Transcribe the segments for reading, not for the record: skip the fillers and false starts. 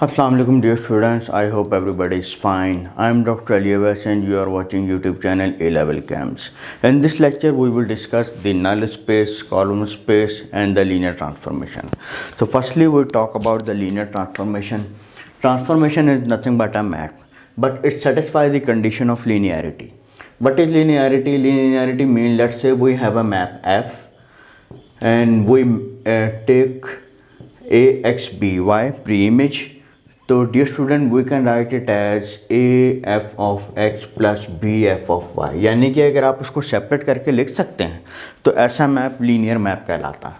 Assalamu alaikum dear students, I hope everybody is fine. I am Dr. Ali Abbas and you are watching YouTube channel A-Level Camps. In this lecture we will discuss the null space, column space and the linear transformation. So firstly we will talk about the linear transformation. Transformation is nothing but a map, but it satisfies the condition of linearity. What is linearity? Linearity means, let's say we have a map F and we take ax by pre-image. तो dear student we can write it as a f of x plus b f of y, यानी कि अगर आप उसको separate करके लिख सकते हैं तो ऐसा मैप लीनियर मैप कहलाता है।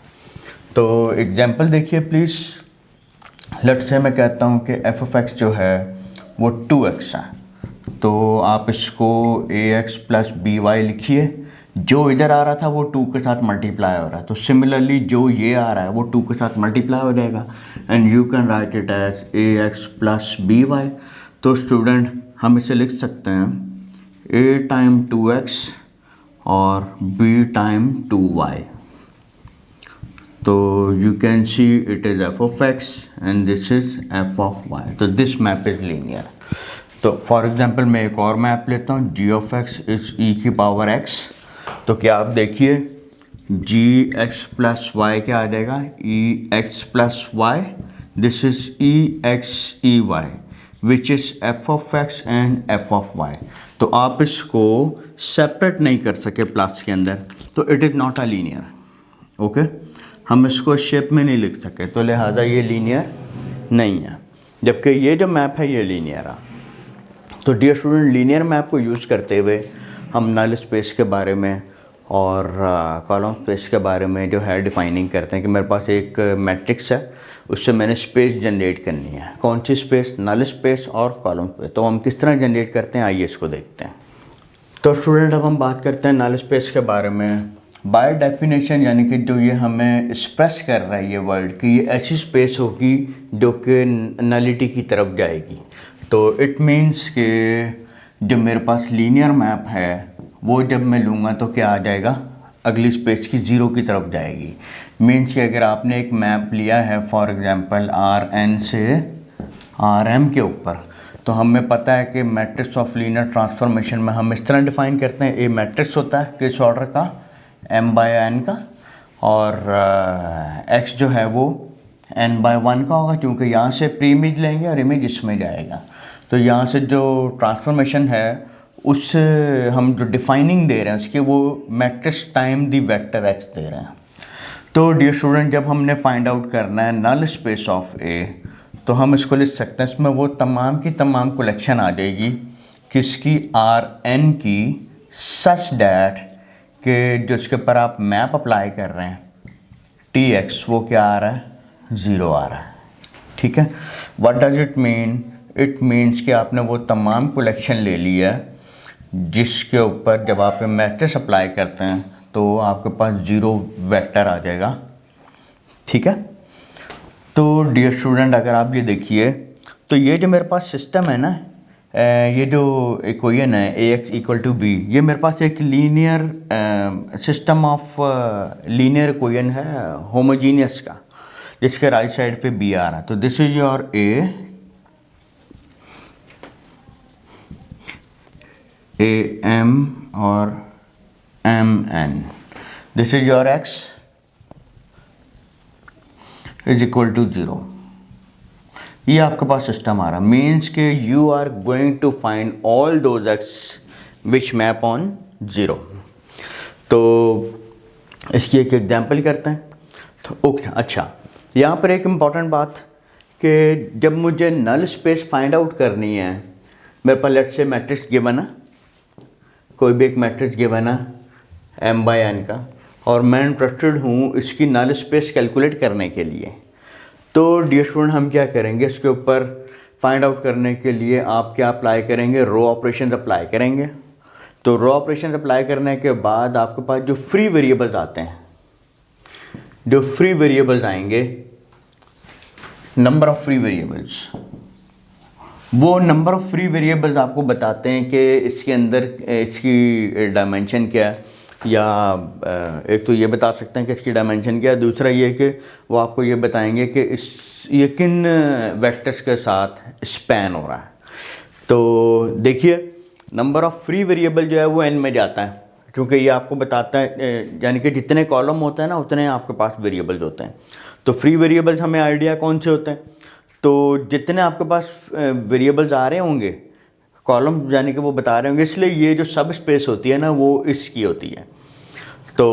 तो एग्जांपल देखिए प्लीज़। लेट्स से मैं कहता हूँ कि एफ ऑफ एक्स जो है वो 2x है, तो आप इसको ए एक्स प्लस बी वाई लिखिए। जो इधर आ रहा था वो 2 के साथ मल्टीप्लाई हो रहा है, तो सिमिलरली जो ये आ रहा है वो 2 के साथ मल्टीप्लाई हो जाएगा and you can write it as a x plus b y. तो स्टूडेंट हम इसे लिख सकते हैं ए टाइम 2x और b टाइम 2y। तो you can see it is F of x and this is f of Y. तो this map is linear. तो फॉर एग्जांपल मैं एक और मैप लेता हूँ, g of x is e की पावर एक्स। तो क्या आप देखिए जी एक्स प्लस वाई क्या आ जाएगा, E X plus Y. This is E X E Y which is F of x and F of Y. तो आप इसको सेपरेट नहीं कर सके प्लस के अंदर, तो it is not a linear. Okay, हम इसको शेप में नहीं लिख सके, तो लिहाजा ये लीनियर नहीं है, जबकि ये जो मैप है ये लीनियर है। तो डियर स्टूडेंट, लीनियर मैप को यूज़ करते हुए हम नल स्पेस के बारे में और कॉलम स्पेस के बारे में जो है डिफाइनिंग करते हैं कि मेरे पास एक मैट्रिक्स है, उससे मैंने स्पेस जनरेट करनी है। कौन सी स्पेस? नल स्पेस और कॉलम स्पेस। तो हम किस तरह जनरेट करते हैं, आइए इसको देखते हैं। तो स्टूडेंट अब हम बात करते हैं नल स्पेस के बारे में। बाय डेफिनेशन यानी कि जो ये हमें एक्सप्रेस कर रहा है ये वर्ड कि ये ऐसी स्पेस होगी जो कि नलिटी की तरफ जाएगी। तो इट मीन्स कि जो मेरे पास लीनियर मैप है वो जब मैं लूँगा तो क्या आ जाएगा, अगली स्पेस की ज़ीरो की तरफ जाएगी। मीन्स कि अगर आपने एक मैप लिया है फॉर एग्जांपल आर एन से आर एम के ऊपर, तो हमें पता है कि मैट्रिक्स ऑफ लीनियर ट्रांसफॉर्मेशन में हम इस तरह डिफाइन करते हैं, ए मैट्रिक्स होता है किस ऑर्डर का, एम बाय एन का, और एक्स जो है वो एन बाय 1 का होगा, क्योंकि यहाँ से प्री इमेज लेंगे और इमेज इसमें जाएगा। तो यहाँ से जो ट्रांसफॉर्मेशन है उससे हम जो डिफाइनिंग दे रहे हैं उसके वो matrix time the vector X दे रहे हैं। तो डियर स्टूडेंट, जब हमने फाइंड आउट करना है नल स्पेस ऑफ ए, तो हम इसको लिख सकते हैं, इसमें वो तमाम की तमाम कलेक्शन आ जाएगी किसकी, आर एन की, सच डैट कि जो इसके ऊपर आप मैप अप्लाई कर रहे हैं टी एक्स वो क्या आ रहा है, 0 आ रहा है। ठीक है, what does it mean? It means कि आपने वो तमाम कलेक्शन ले लिया है जिसके ऊपर जब आप मैट्रिक्स अप्लाई करते हैं तो आपके पास 0 वेक्टर आ जाएगा। ठीक है, तो डियर स्टूडेंट अगर आप ये देखिए तो ये जो मेरे पास सिस्टम है ना, ये जो इक्वेशन है A X equal to B, ये मेरे पास एक linear system of linear equation है होमोजीनियस का, जिसके राइट साइड पे बी आ रहा है। तो this is your A M और M N, this is your X is equal to 0। ये आपके पास सिस्टम आ रहा है, मीन्स के you are going to find all those x which map on 0। तो इसकी एक एग्जाम्पल करते हैं। तो ओके, अच्छा, यहाँ पर एक इम्पॉर्टेंट बात कि जब मुझे नल स्पेस फाइंड आउट करनी है, मेरे पास लेट्स से मैट्रिक्स गिवन है, कोई भी एक मैट्रिक्स गिवन है एम बाय एन का, और मैं इंटरेस्टेड हूँ इसकी नल स्पेस कैलकुलेट करने के लिए। तो डियर स्टूडेंट, हम क्या करेंगे, इसके ऊपर फाइंड आउट करने के लिए आप क्या अप्लाई करेंगे, रो ऑपरेशन अप्लाई करेंगे। तो रो ऑपरेशन अप्लाई करने के बाद आपके पास जो फ्री वेरिएबल्स आते हैं, जो फ्री वेरिएबल्स आएंगे, नंबर ऑफ फ्री वेरिएबल्स, वो नंबर ऑफ फ्री वेरिएबल्स आपको बताते हैं कि इसके अंदर इसकी डायमेंशन क्या है। या एक तो ये बता सकते हैं कि इसकी डायमेंशन क्या है, दूसरा ये कि वो आपको ये बताएंगे कि ये किन वेक्टर्स के साथ स्पैन हो रहा है। तो देखिए नंबर ऑफ़ फ्री वेरिएबल जो है वो n में जाता है, क्योंकि ये आपको बताता है यानी कि जितने कॉलम होते हैं ना उतने आपके पास वेरिएबल्स होते हैं। तो फ्री वेरिएबल्स हमें आइडिया कौन से होते हैं, तो जितने आपके पास वेरिएबल्स आ रहे होंगे कॉलम यानी कि वो बता रहे होंगे, इसलिए ये जो सब स्पेस होती है ना वो इसकी होती है। तो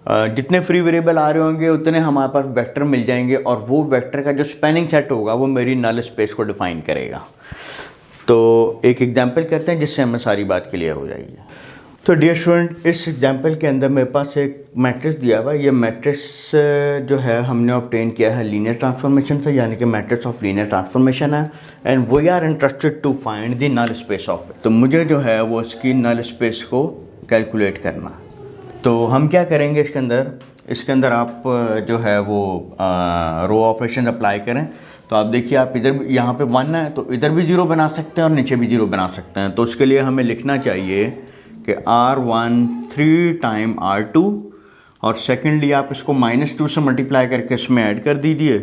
जितने फ्री वेरिएबल आ रहे होंगे उतने हमारे पास वेक्टर मिल जाएंगे, और वो वेक्टर का जो स्पैनिंग सेट होगा वो मेरी नल स्पेस को डिफाइन करेगा। तो एक एग्जांपल करते हैं जिससे हमें सारी बात क्लियर हो जाएगी। तो डियर स्टूडेंट, इस एग्जांपल के अंदर मेरे पास एक मैट्रिक्स दिया हुआ है। ये मैट्रिक्स जो है हमने ऑब्टेन किया है लीनियर ट्रांसफॉर्मेशन से, यानी कि मैट्रिक्स ऑफ लीनियर ट्रांसफॉर्मेशन है, and we are interested to find the null space of it. तो मुझे जो है वो इसकी नल स्पेस को कैलकुलेट करना। तो हम क्या करेंगे इसके अंदर आप जो है वो रो ऑपरेशन अप्लाई करें। तो आप देखिए, आप इधर यहाँ पे 1 है तो इधर भी 0 बना सकते हैं और नीचे भी 0 बना सकते हैं। तो उसके लिए हमें लिखना चाहिए कि R1 3 टाइम R2, और सेकेंडली आप इसको -2 से मल्टीप्लाई करके इसमें ऐड कर दीजिए,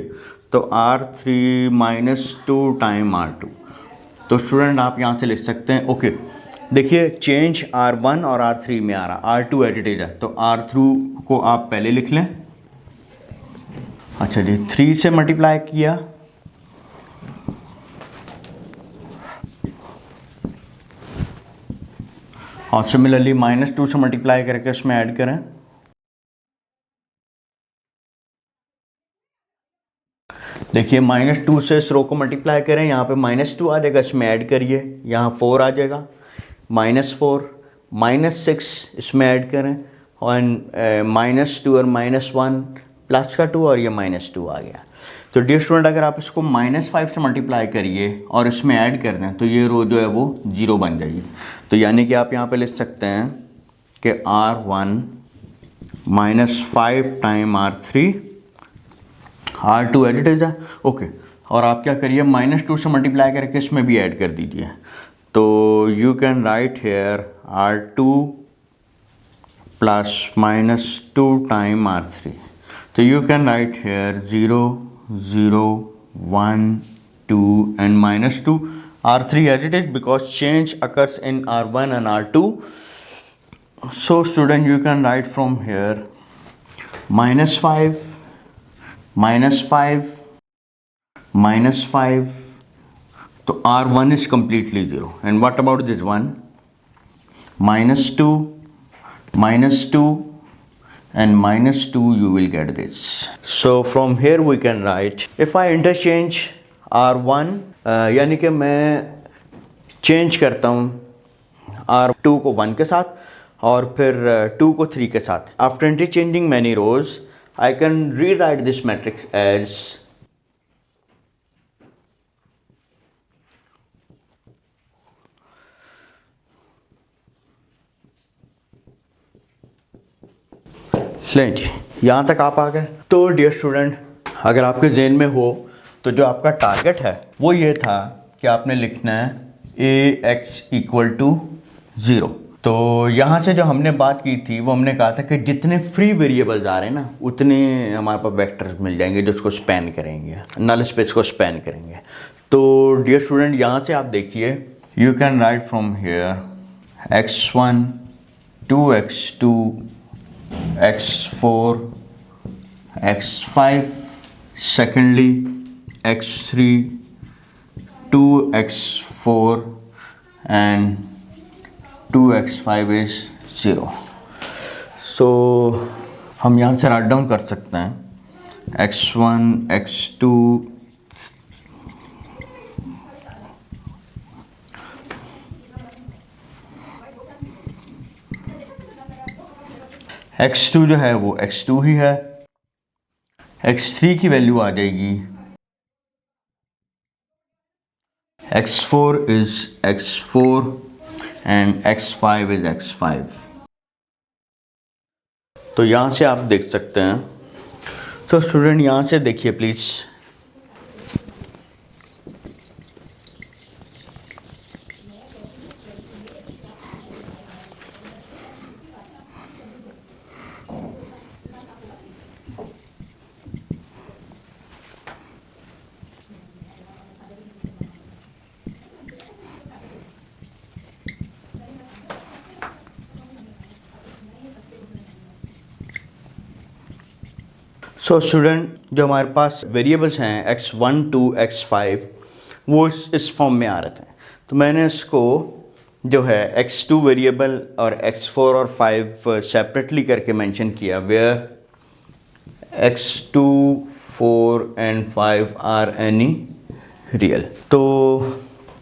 तो R3 -2 टाइम R2। तो स्टूडेंट आप यहाँ से लिख सकते हैं, ओके देखिए चेंज R1 और R3 में आ रहा, R2 एडिटेड है, तो R3 को आप पहले लिख लें। अच्छा जी, 3 से मल्टीप्लाई किया, और सिमिलरली -2 से मल्टीप्लाई करके इसमें ऐड करें। देखिए -2 से इस रो को मल्टीप्लाई करें, यहाँ पे -2 आ जाएगा, इसमें ऐड करिए, यहाँ 4 आ जाएगा, -4 -6 इसमें ऐड करें, और -2 और -1 प्लस का 2 और ये -2 आ गया। तो डियर स्टूडेंट, अगर आप इसको -5 से मल्टीप्लाई करिए और इसमें ऐड कर दें तो ये रो जो है वो 0 बन जाएगी। तो यानी कि आप यहाँ पे लिख सकते हैं कि R1 -5 टाइम R3, R2 एडिटेज है, ओके। और आप क्या करिए, -2 से मल्टीप्लाई करके इसमें भी ऐड कर दीजिए। तो you can write here R2 plus -2 time R3। तो you can write here 0 0 1 2 and -2 R3 edited because change occurs in R1 and R2. So student, you can write from here -5 -5 -5. So R1 is completely 0. And what about this one? -2 -2 and -2, you will get this. So from here we can write, if I interchange R1 यानी कि मैं change करता हूँ R2 को 1 के साथ और फिर 2 को 3 के साथ, after interchanging many rows I can rewrite this matrix as लें जी, यहाँ तक आप आ गए। तो डियर स्टूडेंट, अगर आपके जहन में हो तो जो आपका टारगेट है वो ये था कि आपने लिखना है AX = 0। तो यहाँ से जो हमने बात की थी वो हमने कहा था कि जितने फ्री वेरिएबल्स आ रहे हैं ना उतने हमारे पास वेक्टर्स मिल जाएंगे जो उसको स्पैन करेंगे, नल स्पेस को स्पैन करेंगे। तो डियर स्टूडेंट, यहाँ से आप देखिए, you can right from here X1 2X2 X4 X5, secondly X3 2X4 and 2X5 is 0. So हम यहाँ से राइट डाउन कर सकते हैं X1 X2 X2 जो है वो X2 ही है, X3 की वैल्यू आ जाएगी X4 is X4 and X5 is X5। तो यहाँ से आप देख सकते हैं। तो स्टूडेंट यहाँ से देखिए प्लीज़, सो स्टूडेंट, जो हमारे पास वेरिएबल्स हैं x1 2 x5 वो इस फॉर्म में आ रहे थे, तो मैंने इसको जो है x2 वेरिएबल और x4 और 5 सेपरेटली करके मेंशन किया, where x2 4 and 5 are any real. तो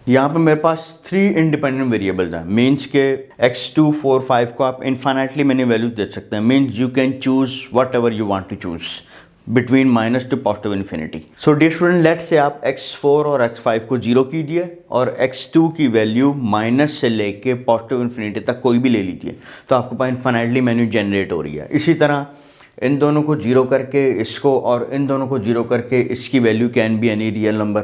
यहाँ पे मेरे पास 3 इंडिपेंडेंट वेरिएबल्स हैं, मीन्स के x2 4 5 को आप इन्फाइनाइटली मैंने वैल्यूज दे सकते हैं, means you can choose whatever you want to choose between minus two positive infinity. So dear student, let's say आप x4 और x5 को 0 कीजिए और x2 की वैल्यू माइनस से लेके पॉजिटिव इन्फिनिटी तक कोई भी ले लीजिए, तो आपके पास इन्फाइनाइटली मेन्यू जनरेट हो रही है। इसी तरह इन दोनों को 0 करके इसको और इन दोनों को 0 करके इसकी value can be any real number,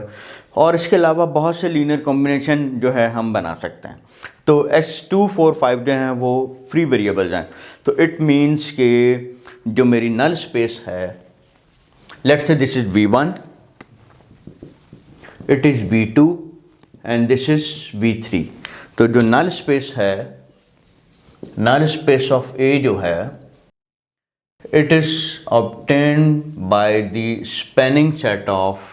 और इसके अलावा बहुत से लीनियर कॉम्बिनेशन जो है हम बना सकते हैं। तो x2 4 5 जो हैं वो फ्री वेरिएबल्स हैं, तो इट मीन्स कि जो मेरी नल स्पेस है, let's say this is v1, it is v2 and this is v3। तो जो नल स्पेस है, नल स्पेस ऑफ A जो है, it is obtained by the spanning set of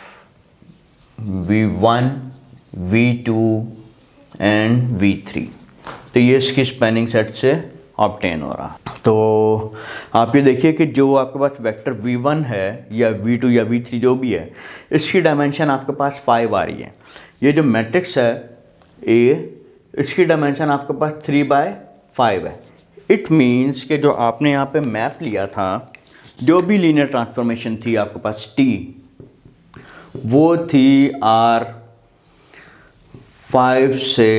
v1 v2 and v3। तो ये इसकी spanning set से obtain हो रहा। तो आप ये देखिए कि जो आपके पास वेक्टर v1 है या v2 या v3 जो भी है, इसकी डायमेंशन आपके पास 5 आ रही है। ये जो मैट्रिक्स है A, इसकी डायमेंशन आपके पास 3/5 है। इट मीन्स कि जो आपने यहाँ पे मैप लिया था, जो भी लीनियर ट्रांसफॉर्मेशन थी आपके पास T, वो थी R5 से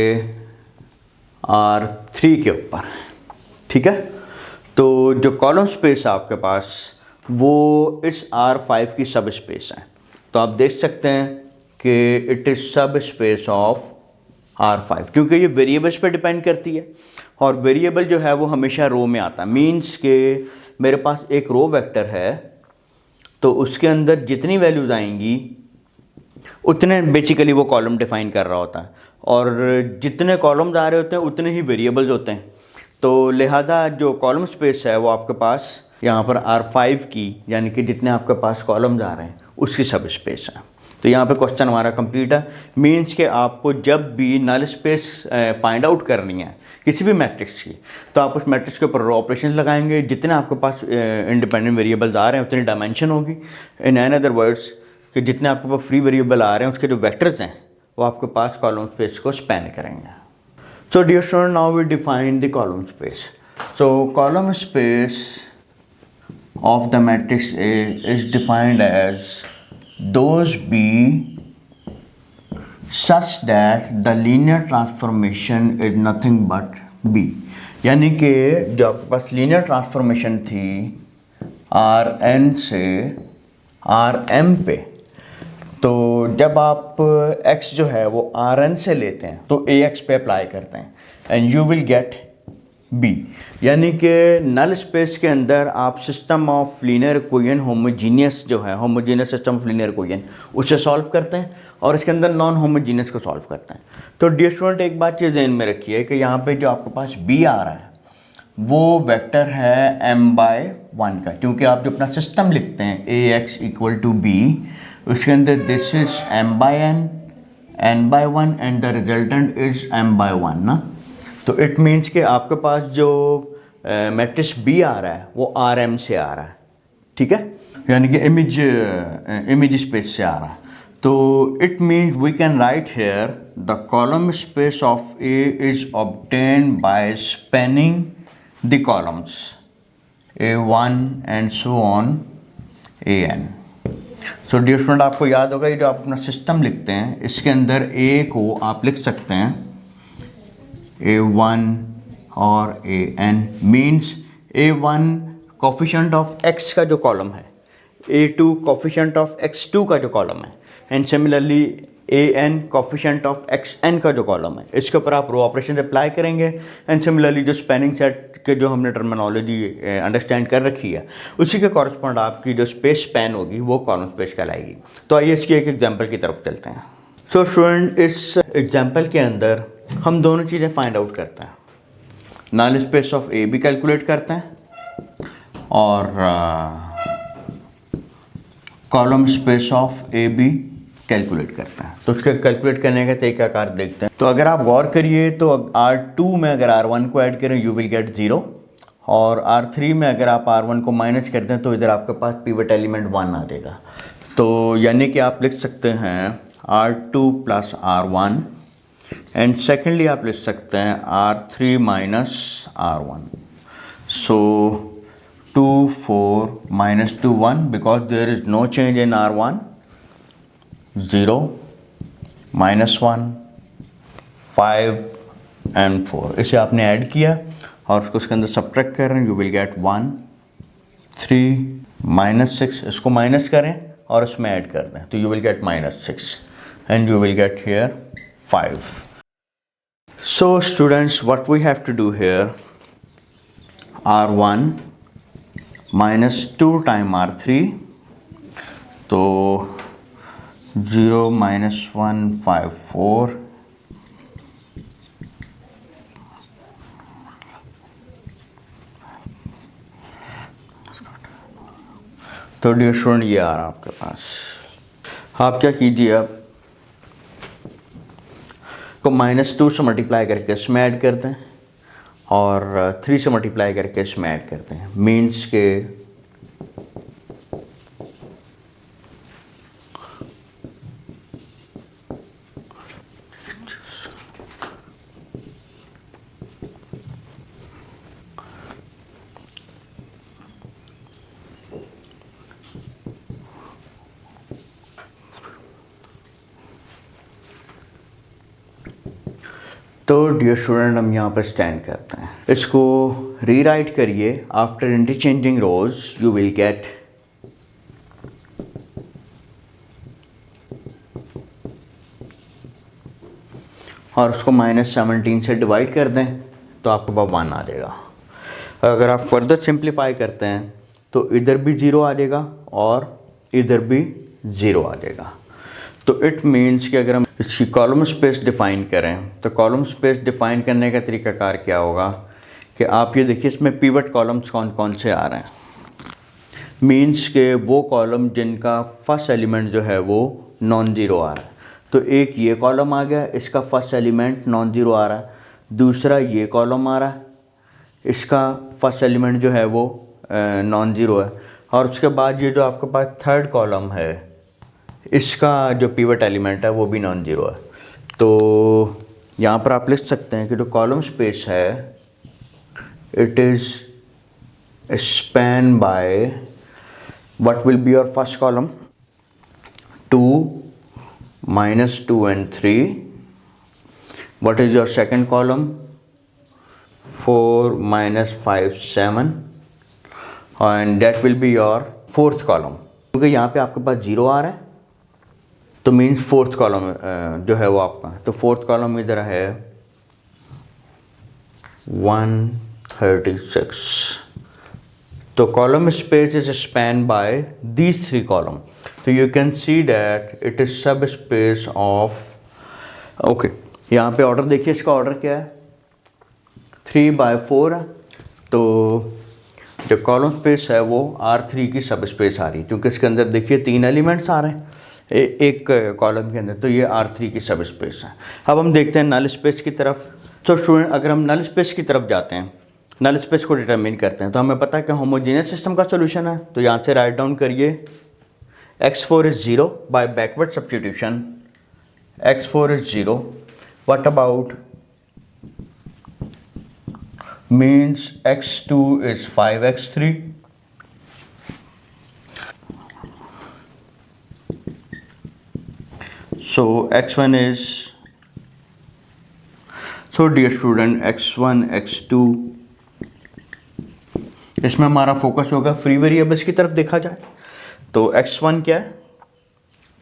R3 के ऊपर, ठीक है। तो जो कॉलम स्पेस है आपके पास वो इस R5 की सब स्पेस है। तो आप देख सकते हैं कि इट इज़ सब स्पेस ऑफ R5, क्योंकि ये वेरिएबल्स पे डिपेंड करती है और वेरिएबल जो है वो हमेशा रो में आता है। मीन्स के मेरे पास एक रो वेक्टर है, तो उसके अंदर जितनी वैल्यूज़ आएंगी उतने बेसिकली वो कॉलम डिफाइन कर रहा होता है, और जितने कॉलम्स आ रहे होते हैं उतने ही वेरिएबल्स होते हैं। तो लिहाजा जो कॉलम स्पेस है वो आपके पास यहाँ पर R5 की, यानी कि जितने आपके पास कॉलम्स आ रहे हैं उसकी सब स्पेस है। तो यहाँ पे क्वेश्चन हमारा कंप्लीट है। मीन्स के आपको जब भी नल स्पेस फाइंड आउट करनी है किसी भी मैट्रिक्स की, तो आप उस मैट्रिक्स के ऊपर रो ऑपरेशन लगाएंगे, जितने आपके पास इंडिपेंडेंट वेरिएबल्स आ रहे हैं उतनी डायमेंशन होगी। इन एन अदर वर्ड्स कि जितने आपके पास फ्री वेरिएबल आ रहे हैं उसके जो वेक्टर्स हैं वो आपके पास कॉलम स्पेस को स्पैन करेंगे। So dear student, now we define the column space. So column space of the matrix A is defined as those be such that the linear transformation is nothing but B। यानी कि जो आपके पास linear transformation थी Rn से Rm पे, तो जब आप x जो है वो Rn से लेते हैं तो Ax पे अप्लाई करते हैं and you will gate B। यानी कि नल स्पेस के अंदर आप system of linear equation homogeneous जो है, homogeneous system of linear equation उसे सॉल्व करते हैं और इसके अंदर नॉन होमोजीनियस को सॉल्व करते हैं। तो डियर स्टूडेंट, एक बात ये ध्यान में रखिए कि यहाँ पे जो आपके पास B आ रहा है वो वेक्टर है m/1 का, क्योंकि आप जो अपना सिस्टम लिखते हैं Ax = B, उसके अंदर this is m/n, n/1 and the resultant is m/1 ना। तो इट मीन्स कि आपके पास जो मैट्रिक्स B आ रहा है वो Rm से आ रहा है, ठीक है, यानी कि इमेज स्पेस से आ रहा है। तो it means we can write here the column space of A is obtained by spanning the columns A1 and so on An। So dear student, आपको याद होगा ये जो आप अपना सिस्टम लिखते हैं इसके अंदर A को आप लिख सकते हैं A1 और An, means A1 coefficient of x का जो कॉलम है, A2 कोफिशिएंट ऑफ x2 का जो कॉलम है, and similarly An coefficient of xn का जो कॉलम है। इसके ऊपर आप रो ऑपरेशन अप्लाई करेंगे एंड सिमिलरली जो स्पैनिंग सेट के जो हमने टर्मिनोलॉजी अंडरस्टैंड कर रखी है उसी के कॉरस्पॉन्ड आपकी जो स्पेस स्पैन होगी वो कॉलम स्पेस कहलाएगी। तो आइए इसकी एक एग्जाम्पल की तरफ चलते हैं। सो स्टूडेंट, इस एग्जाम्पल के अंदर हम दोनों चीज़ें फाइंड आउट करते हैं, नल स्पेस ऑफ A भी कैलकुलेट करते हैं और कॉलम स्पेस ऑफ ए बी कैलकुलेट करते हैं। तो उसके कैलकुलेट करने का तरीकाकार देखते हैं। तो अगर आप गौर करिए तो R2 में अगर R1 को ऐड करें यू विल गेट 0, और R3 में अगर आप R1 को माइनस करते हैं तो इधर आपके पास पिवट एलिमेंट 1 आ जाएगा। तो यानी कि आप लिख सकते हैं R2 plus R1, and secondly आप लिख सकते हैं R3 minus R1। So 2 4 minus 2 1 because there is no change in R1, 0 minus 1 5 and 4। इसे आपने ऐड किया और उसको उसके अंदर सब्ट्रैक्ट कर रहे हैं, यू विल गेट 1 3 माइनस 6। इसको माइनस करें और उसमें ऐड कर दें तो you will get minus 6 and you will get here 5। So students, what we have to do here, R1 minus 2 time R3, तो 0 माइनस 1 5 4, तो डियर स्टूडेंट ये आ रहा है आपके पास। आप क्या कीजिए, अब को -2 से मल्टीप्लाई करके इसमें ऐड करते हैं और 3 से मल्टीप्लाई करके इसमें ऐड करते हैं। मीन्स के तो डियर स्टूडेंट हम यहाँ पर स्टैंड करते हैं। इसको रीराइट करिए, after interchanging rows you will get और उसको -17 से डिवाइड कर दें तो आपके पास 1 आ जाएगा। अगर आप फर्दर सिंप्लीफाई करते हैं तो इधर भी 0 आ जाएगा और इधर भी 0 आ जाएगा। तो इट मीन्स कि अगर हम इसकी कॉलम स्पेस डिफ़ाइन करें तो कॉलम स्पेस डिफ़ाइन करने का तरीकाकार क्या होगा कि आप ये देखिए इसमें पिवट कॉलम्स कौन कौन से आ रहे हैं। मीन्स के वो कॉलम जिनका फर्स्ट एलिमेंट जो है वो नॉन ज़ीरो आ रहा है। तो एक ये कॉलम आ गया, इसका फर्स्ट एलिमेंट नॉन ज़ीरो आ रहा है। दूसरा ये कॉलम आ रहा है, इसका फर्स्ट एलिमेंट जो है वो नॉन ज़ीरो है। और उसके बाद ये जो आपके पास थर्ड कॉलम है, इसका जो पिवट एलिमेंट है वो भी नॉन ज़ीरो है। तो यहाँ पर आप लिख सकते हैं कि जो कॉलम स्पेस है it is span by what will be your first column 2 -2 and 3. What is your second column 4 -5 7, and that will be your fourth column। क्योंकि यहाँ पे आपके पास 0 आ रहा है तो मीन्स फोर्थ कॉलम जो है वो आपका, तो फोर्थ कॉलम इधर है 136। तो column space is span by these 3 column. तो you can see that it is subspace of, okay यहाँ पे ऑर्डर देखिए, इसका ऑर्डर क्या है 3/4 है। तो जो कॉलम स्पेस है वो R3 की सब स्पेस आ रही है, क्योंकि इसके अंदर देखिए 3 एलिमेंट्स आ रहे हैं एक कॉलम के अंदर, तो ये R3 की सब स्पेस है। अब हम देखते हैं नल स्पेस की तरफ। तो स्टूडेंट अगर हम नल स्पेस की तरफ जाते हैं, नल स्पेस को डिटरमिन करते हैं, तो हमें पता है कि होमोजेनियस सिस्टम का सोल्यूशन है। तो यहाँ से राइट डाउन करिए x4 is 0 by backward substitution, x4 is 0। what about means x2 is 5x3, so x1 is, so dear student x1 x2, इसमें हमारा फोकस होगा फ्री वेरिएबल्स की तरफ देखा जाए तो x1 क्या है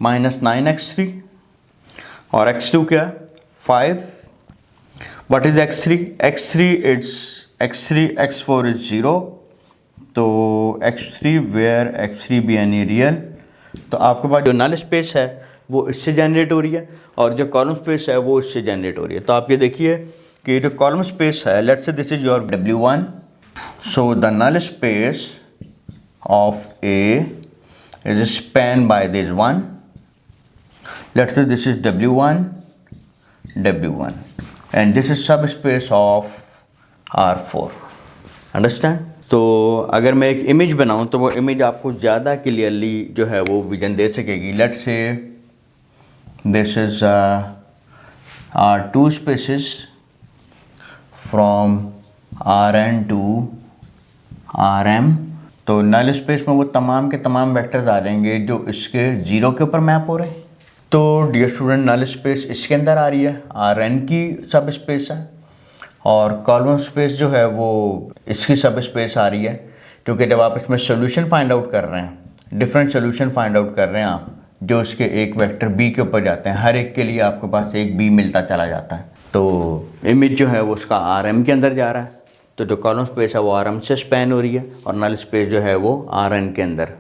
-9x3 और x2 क्या है 5। What is x3? x4 is 0, तो x3 where x3 be any real. तो आपके पास जो नल स्पेस है वो इससे जनरेट हो रही है और जो कॉलम स्पेस है वो इससे जनरेट हो रही है। तो आप ये देखिए कि जो कॉलम स्पेस है, let's say this is your W1, so the null space of A is spanned by this one. Let's say this is W1, W1, and this is subspace of R4. Understand? तो अगर मैं एक image बनाऊं तो वो image आपको ज़्यादा clearly जो है वो विजन दे सकेगी. Let's say this is R2 spaces from Rn to Rm. तो नल स्पेस में वो तमाम के तमाम वेक्टर्स आ जाएंगे जो इसके जीरो के ऊपर मैप हो रहे हैं. तो डियर स्टूडेंट, नल स्पेस इसके अंदर आ रही है, Rn की सब स्पेस है, और कॉलम स्पेस जो है वो इसकी सब स्पेस आ रही है. क्योंकि जब आप इसमें सोल्यूशन फाइंड आउट कर रहे हैं, डिफरेंट सोल्यूशन फाइंड आउट कर रहे हैं आप, जो इसके एक वेक्टर b के ऊपर जाते हैं, हर एक के लिए आपके पास एक b मिलता चला जाता है. तो इमेज जो है वो उसका Rm के अंदर जा रहा है. तो जो कॉलम स्पेस है वो Rm से स्पैन हो रही है, और नल स्पेस जो है वो Rn के अंदर,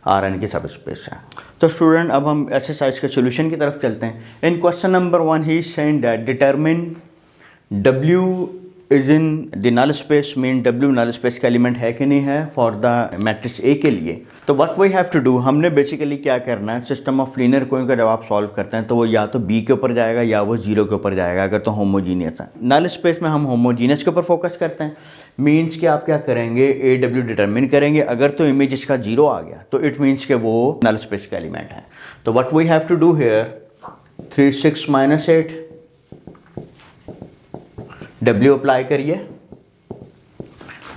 Rn की सब स्पेस है. तो स्टूडेंट, अब हम एक्सरसाइज के सॉल्यूशन की तरफ चलते हैं. In question number 1 he saying that determine W is in the null space, mean W null space का एलिमेंट है कि नहीं है फॉर द मैट्रिक्स A के लिए. तो what we have to do, हमने बेसिकली क्या करना है, सिस्टम ऑफ लीनियर कोइन का जब आप सॉल्व करते हैं तो वो या तो B के ऊपर जाएगा या वो जीरो के ऊपर जाएगा अगर तो होमोजीनियस है. नल स्पेस में हम होमोजीनियस के ऊपर फोकस करते हैं. मीन्स कि आप क्या करेंगे, AW डिटरमिन करेंगे. अगर तो इमेज इसका जीरो आ गया तो इट मीन्स कि वो नल स्पेस का एलिमेंट है. तो what we have to do here, 3 6 - 8 W apply करिए.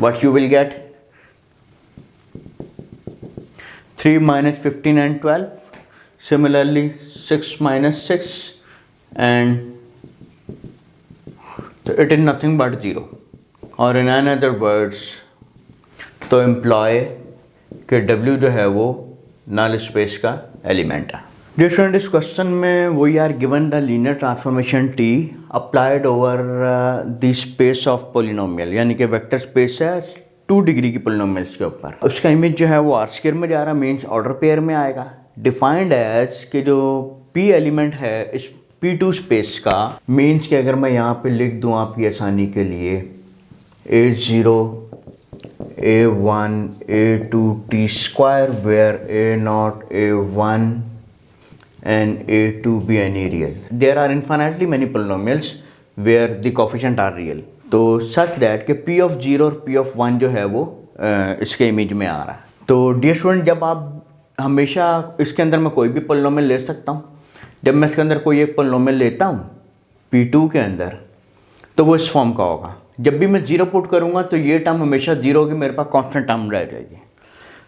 What you will get, 3 - 15 and 12. Similarly 6 - 6, and so it is nothing but 0. Or in another words, तो एम्प्लॉय के W जो है वो नल स्पेस का एलिमेंट है. डियर स्टूडेंट, इस क्वेश्चन में we are given the linear transformation T applied over the space of polynomial, यानी कि वेक्टर स्पेस है 2 डिग्री की पोलिनोमियल्स के ऊपर. उसका इमेज जो है वो R स्क्वायर में जा रहा है, मीन्स ऑर्डर पेयर में आएगा. डिफाइंड एज कि जो P एलिमेंट है इस P2 स्पेस का, मीन्स कि अगर मैं यहाँ पे लिख दूँ आपकी आसानी के लिए, A0 A1 A2 T square where A0 A1 and A2 be any real. There are infinitely many polynomials where the coefficient are real. तो such that कि P of 0 और P of 1 जो है वो इसके इमेज में आ रहा है. तो डियर स्टूडेंट, जब आप हमेशा इसके अंदर मैं कोई भी पोलिनोमियल ले सकता हूँ. जब मैं इसके अंदर कोई एक पोलिनोमियल लेता हूँ P2 के अंदर, तो वो इस फॉर्म का होगा. जब भी मैं 0 पुट करूँगा तो ये टर्म हमेशा 0 होगी, मेरे पास कॉन्स्टेंट टर्म रह जाएगी.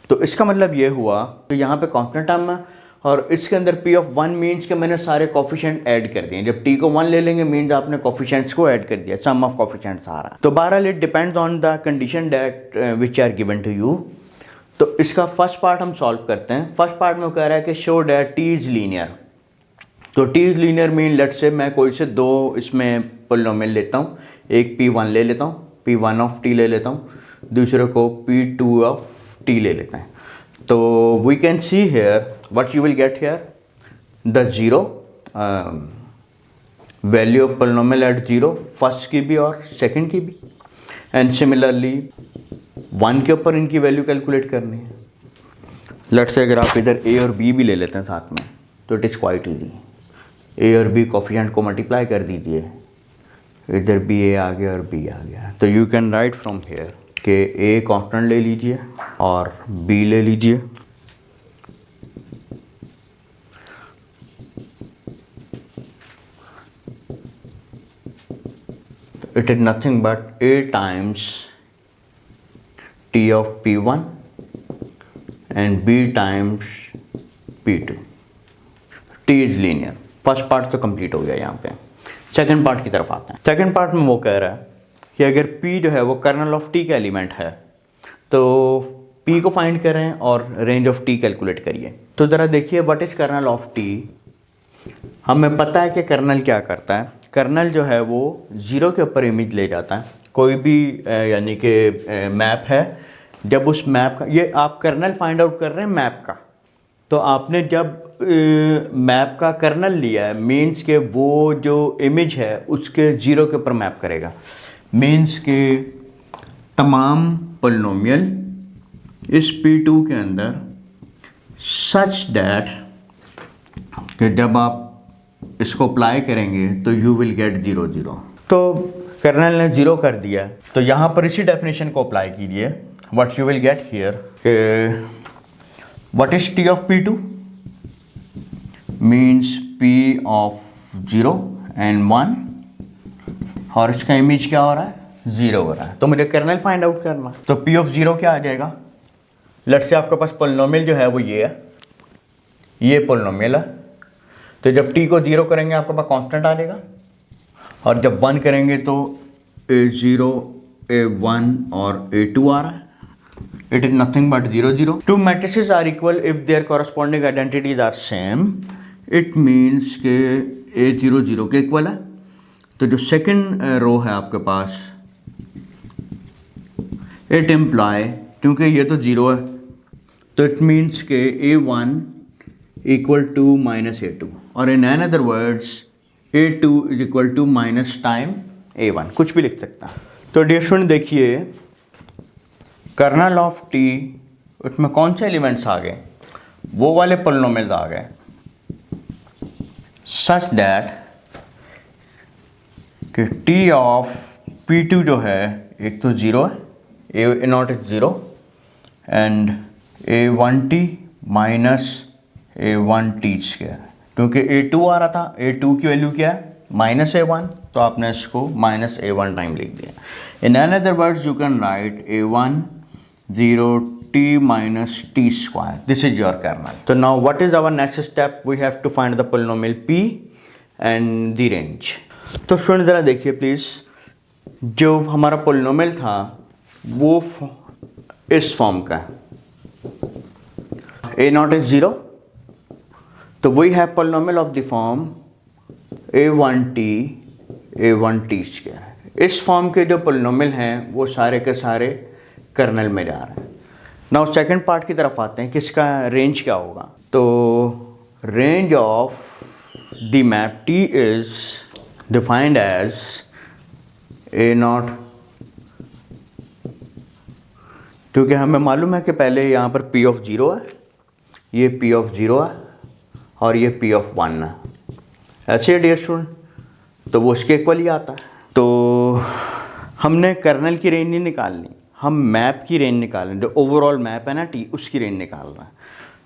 तो इसका मतलब ये हुआ तो यहाँ पे कॉन्स्टेंट टर्म है, और इसके अंदर P of 1 मीन्स के मैंने सारे कोफिशिएंट ऐड कर दिए. जब T को 1 ले लेंगे मीन्स आपने कोफिशिएंट्स को ऐड कर दिया, सम ऑफ कोफिशिएंट्स आ रहा है. तो बहरहाल it depends on the condition that which are given to you. तो इसका फर्स्ट पार्ट हम सॉल्व करते हैं. फर्स्ट पार्ट में वो कह रहा है कि show that T is linear. तो T is linear mean let's say मैं कोई से 2 इसमें पोलिनोमियल लेता हूँ. एक P1 ले लेता हूँ, P1 ऑफ T ले लेता हूँ, दूसरे को P2 ऑफ T ले लेते हैं. तो we can see here what you will get here, the 0 value of polynomial at 0 first की भी और सेकंड की भी, एंड सिमिलरली 1 के ऊपर इनकी वैल्यू कैलकुलेट करनी है. लेट्स से अगर आप इधर A और B भी ले लेते हैं साथ में तो it is quite easy. A और B कोफिशिएंट को मल्टीप्लाई कर दीजिए, इधर भी A आ गया और B आ गया. तो you can right from here कि A कांस्टेंट ले लीजिए और B ले लीजिए. It is nothing but A times T of P1 and B times P2. T is linear. First part तो कंप्लीट हो गया. यहाँ पे सेकंड पार्ट की तरफ आते हैं. सेकंड पार्ट में वो कह रहा है कि अगर P जो है वो कर्नल ऑफ T का एलिमेंट है तो P को फाइंड करें और रेंज ऑफ T कैलकुलेट करिए. तो ज़रा देखिए what is kernel of T. हमें पता है कि कर्नल क्या करता है. कर्नल जो है वो 0 के ऊपर इमेज ले जाता है. कोई भी यानी कि मैप है, जब उस मैप का, ये आप कर्नल फाइंड आउट कर रहे हैं मैप का, तो आपने जब मैप का कर्नल लिया है मीन्स के वो जो इमेज है उसके 0 के ऊपर मैप करेगा. मीन्स के तमाम पोलिनोमियल इस P2 के अंदर सच दैट कि जब आप इसको अप्लाई करेंगे तो यू विल गेट 0 0। तो कर्नल ने 0 कर दिया, तो यहाँ पर इसी डेफिनेशन को अप्लाई कीजिए। What you will get here कि what is T of P2 means P of 0 and 1, और इसका इमेज क्या हो रहा है, 0 हो रहा है। तो मुझे कर्नल फाइंड आउट करना, तो P ऑफ 0 क्या आ जाएगा। लेट्स से आपके पास पोलिनोमियल जो है वो ये है, ये पोलिनोमियल है। तो जब t को 0 करेंगे आपके पास कांस्टेंट आ जाएगा, और जब 1 करेंगे तो a0 a1 और a2 आ रहा है। It is nothing but 0 0। Two matrices are equal if their corresponding identities are same. It means के a0 0 के इक्वल है। तो जो सेकंड रो है आपके पास, इट इम्प्लाई, क्योंकि ये तो 0 है तो इट मीन्स के a1 equal to minus a2, और in other words a2 is equal to minus time a1, कुछ भी लिख सकता है। तो डियर स्टूडेंट देखिए, कर्नल ऑफ t, उसमें कौन से एलिमेंट्स आ गए, वो वाले पोलिनोमियल्स आ गए सच दैट कि t ऑफ P2 जो है एक तो 0 है, a not is 0 and a1t minus a1t square, क्योंकि a2 आ रहा था, a2 की वैल्यू क्या है माइनस a1, तो आपने इसको माइनस a1 टाइम लिख दिया। इन other words you can right a1 0t minus t square. This is your kernel. So now what is our next step? We have to find the polynomial p and the range. तो student ज़रा देखिए please, जो हमारा polynomial था वो इस form का है, a नॉट इज 0, तो we have polynomial of the form a1t square. इस फॉर्म के जो पोलिनोमियल हैं वो सारे के सारे कर्नल में जा रहे हैं। नाउ सेकंड पार्ट की तरफ आते हैं कि इसका रेंज क्या होगा। तो range of the map t is defined as a not, क्योंकि हमें मालूम है कि पहले यहाँ पर p ऑफ 0 है, ये p ऑफ 0 है और ये p ऑफ 1 है, ऐसे डियर स्टूडेंट, तो वो उसके इक्वल ही आता है। तो हमने कर्नल की रेंज नहीं निकालनी, हम मैप की रेंज निकाल रहे हैं, जो ओवरऑल मैप है ना टी, उसकी रेंज निकाल रहे हैं।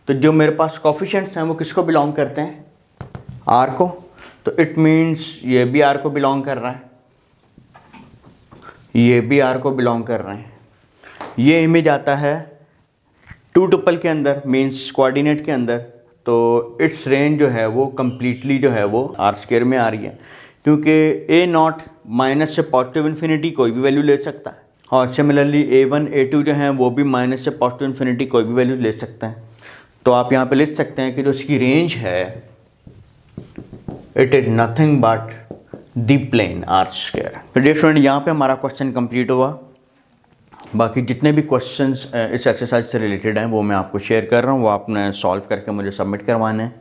तो जो मेरे पास कोफिशिएंट्स हैं वो किसको बिलोंग करते हैं, आर को, तो इट मीन्स ये भी आर को बिलोंग कर रहा है, ये भी आर को बिलोंग कर रहे हैं। ये इमेज आता है 2 टुपल के अंदर, मीन्स कोऑर्डिनेट के अंदर, तो इट्स रेंज जो है वो कम्प्लीटली जो है वो आर स्क्वायर में आ रही है, क्योंकि ए नॉट माइनस से पॉजिटिव इन्फिनिटी कोई भी वैल्यू ले सकता है, और सिमिलरली a1 a2 जो हैं वो भी माइनस से पॉजिटिव इन्फिनिटी कोई भी वैल्यू ले सकते हैं। तो आप यहाँ पे लिख सकते हैं कि जो इसकी रेंज है it is nothing but the plane R square. तो डियर स्टूडेंट, यहाँ पे हमारा क्वेश्चन कंप्लीट हुआ। बाकी जितने भी क्वेश्चंस इस एक्सरसाइज से रिलेटेड हैं वो मैं आपको शेयर कर रहा हूँ, वो आपने सॉल्व करके मुझे सबमिट करवाने हैं।